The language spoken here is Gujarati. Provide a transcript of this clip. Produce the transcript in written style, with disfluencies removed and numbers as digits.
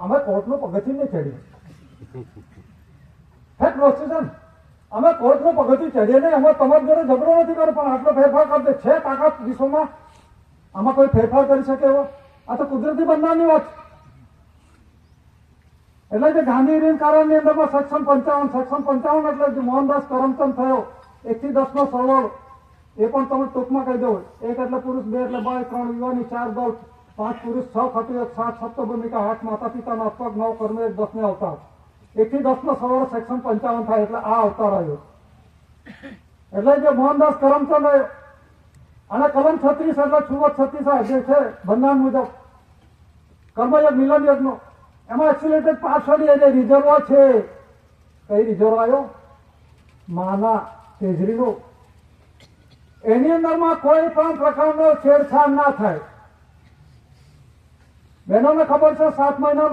અમે કોર્ટનું પગથિયું નહીં ચડીએ. ફેક્ટ વસ્તુ છે ને, અમે કોર્ટનું પગથિયું ચડીએ નહીં. અમે તમારી જોડે ઝઘડો નથી કર્યો, પણ આટલો ફેરફાર કરી દે છે તાકાત વિશ્વમાં? આમાં કોઈ ફેરફાર કરી શકે એવો? આ તો કુદરતી બંધારણની વાત. એટલે જે ગાંધી કારણની અંદરમાં સેક્શન 55 એટલે જે મોહનદાસ કરમચંદ થયો 1 થી 10 નો સરવાળો, એ પણ તમે ટૂંકમાં કહી દો. 1 એટલે પુરુષ, 2 એટલે બાય, 3 યુવાની, 4 દળ, 5 પુરુષ, 6 ખટુયક, 7 સપ્ત ભૂમિકા, 8 માતા પિતાનો અપગ, 9 કર્મ, 1 10 ને અવતાર. 1 થી 10 નો સરવાળો સેક્શન 55 થાય એટલે આ અવતાર આવ્યો. એટલે જે મોહનદાસ કરમચંદ આવ્યો અને કલમ 36 એટલે છુવત 36 જે છે બંધારણ મુજબ કર્મયોગ મિલન યોગનો, એમાં એક્સિલેટેડ પાસવાળી જે રિઝર્વ છે, કઈ રિઝર્વ આવ્યો? માના તેજરીનો. એની અંદરમાં કોઈ પણ પ્રકારનો છેડછાડ ના થાય. બહેનોને ખબર છે 7 મહિના